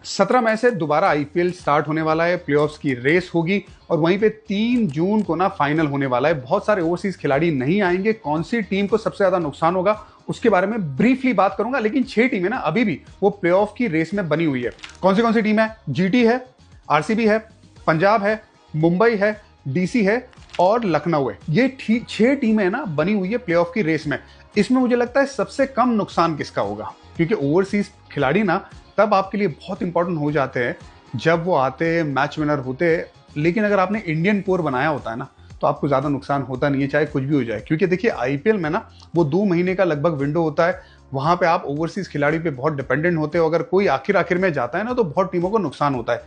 17 मई से दोबारा IPL start होने वाला है, प्लेऑफ्स की रेस होगी और वहीं पे 3 जून को ना फाइनल होने वाला है। बहुत सारे ओवरसीज खिलाड़ी नहीं आएंगे। कौन सी टीम को सबसे ज्यादा नुकसान होगा उसके बारे में ब्रीफली बात करूंगा, लेकिन 6 टीमें ना अभी भी वो प्लेऑफ की रेस में बनी हुई है। कौन सी टीम है? जीटी है, आरसीबी है, पंजाब है, मुंबई है, डीसी है और लखनऊ है। ये 6 टीमें ना बनी हुई है प्लेऑफ की रेस में। इसमें मुझे लगता है सबसे कम नुकसान किसका होगा, क्योंकि ओवरसीज खिलाड़ी ना तब आपके लिए बहुत इंपॉर्टेंट हो जाते हैं जब वो आते हैं, मैच विनर होते हैं। लेकिन अगर आपने इंडियन कोर बनाया होता है ना तो आपको ज्यादा नुकसान होता नहीं है, चाहे कुछ भी हो जाए। क्योंकि देखिए आईपीएल में ना वो 2 महीने का लगभग विंडो होता है, वहां पे आप ओवरसीज खिलाड़ी पे बहुत डिपेंडेंट होते हो। अगर कोई आखिर में जाता है ना तो बहुत टीमों को नुकसान होता है।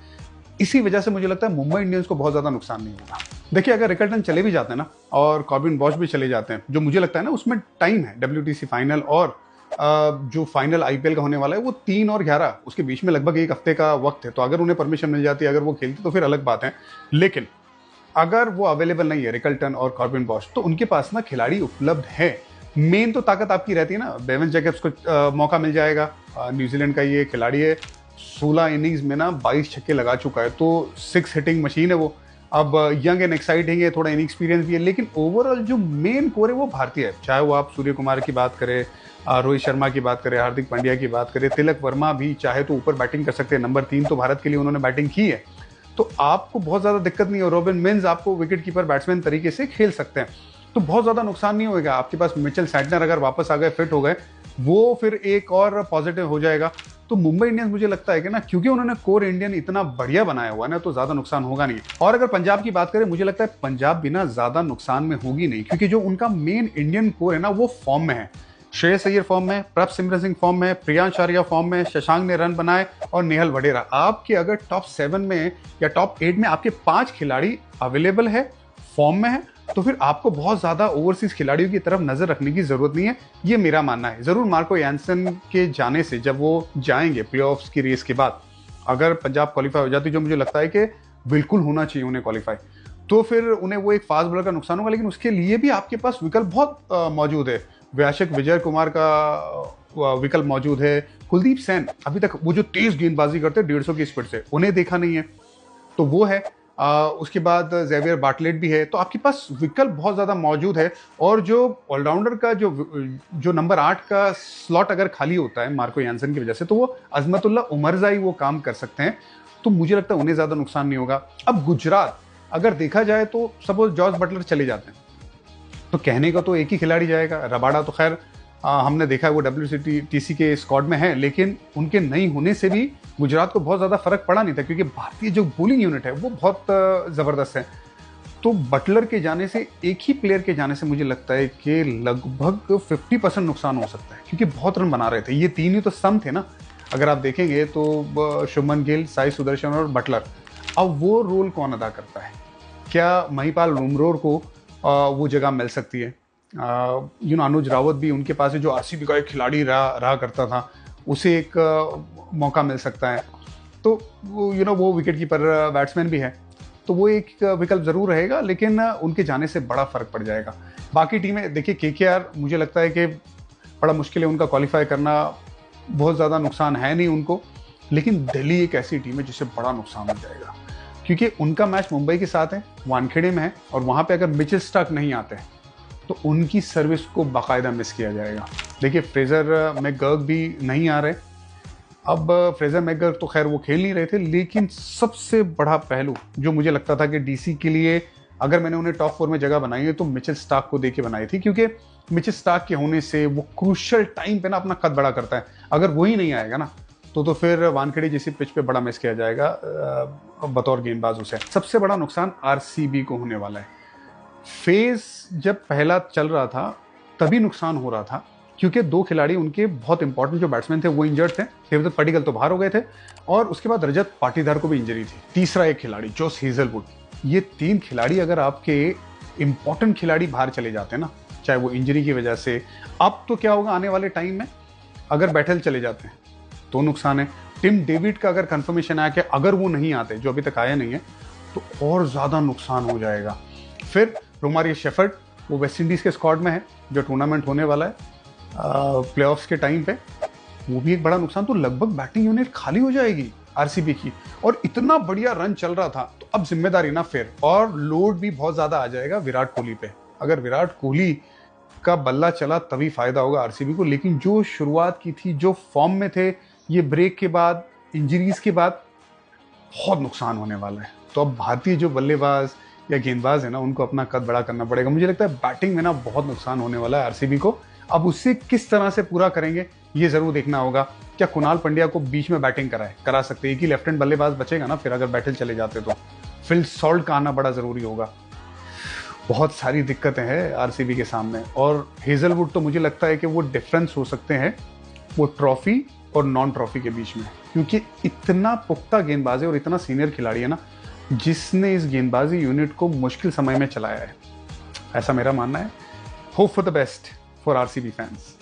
इसी वजह से मुझे लगता है मुंबई इंडियंस को बहुत ज्यादा नुकसान नहीं होगा। देखिए अगर रिकल्टन चले भी जाते हैं ना और कॉर्बिन बॉश भी चले जाते हैं, जो मुझे लगता है ना उसमें टाइम है, डब्ल्यूटीसी फाइनल और जो फाइनल आईपीएल का होने वाला है वो 3 और 11, उसके बीच में लगभग 1 हफ्ते का वक्त है। तो अगर उन्हें परमिशन मिल जाती है, अगर वो खेलती तो फिर अलग बात है। लेकिन अगर वो अवेलेबल नहीं है, रिकल्टन और कॉर्बिन बॉश, तो उनके पास ना खिलाड़ी उपलब्ध है। मेन तो ताकत आपकी रहती है ना, बेवन जैकब्स को मौका मिल जाएगा। न्यूजीलैंड का ये खिलाड़ी है, 16 इनिंग्स में ना 22 छक्के लगा चुका है, तो 6 हिटिंग मशीन है वो। अब यंग एंड एक्साइटिंग है, थोड़ा इनएक्सपीरियंस भी है, लेकिन ओवरऑल जो मेन कोर है वो भारतीय है। चाहे वो आप सूर्य कुमार की बात करें, रोहित शर्मा की बात करें, हार्दिक पांड्या की बात करें, तिलक वर्मा भी चाहे तो ऊपर बैटिंग कर सकते हैं। नंबर 3 तो भारत के लिए उन्होंने बैटिंग की है, तो आपको बहुत ज्यादा दिक्कत नहीं है। रॉबिन मिन्स आपको विकेट कीपर बैट्समैन तरीके से खेल सकते हैं, तो बहुत ज्यादा नुकसान नहीं होगा। आपके पास मिचेल सैंटनर अगर वापस आ गए, फिट हो गए, वो फिर एक और पॉजिटिव हो जाएगा। तो मुंबई इंडियंस मुझे लगता है कि ना, क्योंकि उन्होंने कोर इंडियन इतना बढ़िया बनाया हुआ है ना, तो ज्यादा नुकसान होगा नहीं। और अगर पंजाब की बात करें, मुझे लगता है पंजाब भी ना ज्यादा नुकसान में होगी नहीं, क्योंकि जो उनका मेन इंडियन कोर है ना वो फॉर्म में है। श्रेयस अय्यर फॉर्म में, प्रभसिमरन सिंह फॉर्म में, प्रियांश आर्या फॉर्म में, शशांक ने रन बनाए और नेहल वडेरा। आपके अगर टॉप 7 में या टॉप 8 में आपके 5 खिलाड़ी अवेलेबल है, फॉर्म में है, तो फिर आपको बहुत ज्यादा ओवरसीज खिलाड़ियों की तरफ नजर रखने की जरूरत नहीं है। ये मेरा मानना है। जरूर मार्को यानसन के जाने से, जब वो जाएंगे प्लेऑफ्स की रेस के बाद, अगर पंजाब क्वालिफाई हो जाती, जो मुझे लगता है कि बिल्कुल होना चाहिए उन्हें क्वालिफाई, तो फिर उन्हें वो एक फास्ट बॉलर का नुकसान होगा। लेकिन उसके लिए भी आपके पास विकल्प बहुत मौजूद है। व्याशक विजय कुमार का विकल्प मौजूद है। कुलदीप सेन, अभी तक वो जो तेज गेंदबाजी करते हैं 150 की स्पीड से, उन्हें देखा नहीं है, तो वो है। उसके बाद जेवियर बार्टलेट भी है। तो आपके पास विकल्प बहुत ज्यादा मौजूद है। और जो ऑलराउंडर का जो नंबर 8 का स्लॉट अगर खाली होता है मार्को यानसन की वजह से, तो वो अजमतुल्ला उमरजाई वो काम कर सकते हैं। तो मुझे लगता है उन्हें ज्यादा नुकसान नहीं होगा। अब गुजरात अगर देखा जाए तो सपोज जॉस बटलर चले जाते हैं, तो कहने का तो एक ही खिलाड़ी जाएगा। रबाडा तो खैर हमने देखा है वो WCTC के स्क्वाड में है, लेकिन उनके नहीं होने से भी गुजरात को बहुत ज़्यादा फर्क पड़ा नहीं था, क्योंकि भारतीय जो बॉलिंग यूनिट है वो बहुत ज़बरदस्त है। तो बटलर के जाने से, एक ही प्लेयर के जाने से, मुझे लगता है कि लगभग 50% नुकसान हो सकता है, क्योंकि बहुत रन बना रहे थे। ये 3 ही तो सम थे ना, अगर आप देखेंगे तो शुभमन गिल, साई सुदर्शन और बटलर। अब वो रोल कौन अदा करता है? क्या महिपाल लुमरोर को वो जगह मिल सकती है? अनुज रावत भी उनके पास है, जो आरसीबी का एक खिलाड़ी रहा करता था, उसे एक मौका मिल सकता है। तो वो विकेट कीपर बैट्समैन भी है, तो वो एक विकल्प जरूर रहेगा। लेकिन उनके जाने से बड़ा फर्क पड़ जाएगा। बाकी टीमें देखिए, केकेआर मुझे लगता है कि बड़ा मुश्किल है उनका क्वालिफाई करना, बहुत ज़्यादा नुकसान है नहीं उनको। लेकिन दिल्ली एक ऐसी टीम है जिससे बड़ा नुकसान हो जाएगा, क्योंकि उनका मैच मुंबई के साथ है, वानखेड़े में है, और वहां पे अगर मिचेल स्टार्क नहीं आते हैं तो उनकी सर्विस को बाकायदा मिस किया जाएगा। देखिए फ्रेजर मैकगर्क भी नहीं आ रहे। अब फ्रेजर मैकगर्क तो खैर वो खेल नहीं रहे थे, लेकिन सबसे बड़ा पहलू जो मुझे लगता था कि डीसी के लिए अगर मैंने उन्हें टॉप 4 में जगह बनाई है तो मिचेल स्टार्क को देके बनाई थी, क्योंकि मिचेल स्टार्क के होने से वो क्रूशियल टाइम पे ना अपना कद बड़ा करता है। अगर वही नहीं आएगा ना तो फिर वानखेड़े जैसी पिच पे बड़ा मिस किया जाएगा बतौर गेंदबाज उसे। सबसे बड़ा नुकसान आरसीबी को होने वाला है। फेज जब पहला चल रहा था तभी नुकसान हो रहा था, क्योंकि 2 खिलाड़ी उनके बहुत इंपॉर्टेंट जो बैट्समैन थे वो इंजर्ड थे। देवदत्त पडिक्कल तो बाहर हो गए थे, और उसके बाद रजत पाटीदार को भी इंजरी थी। तीसरा एक खिलाड़ी जोस हेजलवुड। ये 3 खिलाड़ी अगर आपके इंपॉर्टेंट खिलाड़ी बाहर चले जाते हैं ना, चाहे वो इंजरी की वजह से, अब तो क्या होगा आने वाले टाइम में, अगर बैटल चले जाते हैं तो नुकसान है। टिम डेविड का अगर कंफर्मेशन आया कि अगर वो नहीं आते, जो अभी तक आया नहीं है, तो और ज्यादा नुकसान हो जाएगा। फिर रोमारियो शेफर्ड, वो वेस्ट इंडीज के स्क्वाड में है, जो टूर्नामेंट होने वाला है प्लेऑफ्स के टाइम पे, वो भी एक बड़ा नुकसान। तो लगभग बैटिंग यूनिट खाली हो जाएगी। आरसीबी की, और इतना बढ़िया रन चल रहा था, तो अब जिम्मेदारी ना फिर और लोड भी बहुत ज्यादा आ जाएगा विराट कोहली पे। अगर विराट कोहली का बल्ला चला तभी फायदा होगा आरसीबी को, लेकिन जो शुरुआत की थी, जो फॉर्म में थे, ये ब्रेक के बाद, इंजरीज के बाद बहुत नुकसान होने वाला है। तो अब भारतीय जो बल्लेबाज या गेंदबाज है ना, उनको अपना कद बड़ा करना पड़ेगा। मुझे लगता है बैटिंग में ना बहुत नुकसान होने वाला है आरसीबी को। अब उससे किस तरह से पूरा करेंगे ये जरूर देखना होगा। क्या कुणाल पंड्या को बीच में बैटिंग करा सकते हैं? एक ही लेफ्ट हैंड बल्लेबाज बचेगा ना फिर, अगर बैटल चले जाते तो। फिल सॉल्ट का आना बड़ा जरूरी होगा। बहुत सारी दिक्कतें हैं आरसीबी के सामने, और हेजलवुड तो मुझे लगता है कि वो डिफरेंस हो सकते हैं वो ट्रॉफी और नॉन ट्रॉफी के बीच में, क्योंकि इतना पुख्ता गेंदबाज है और इतना सीनियर खिलाड़ी है ना, जिसने इस गेंदबाजी यूनिट को मुश्किल समय में चलाया है, ऐसा मेरा मानना है। Hope for the best for RCB fans.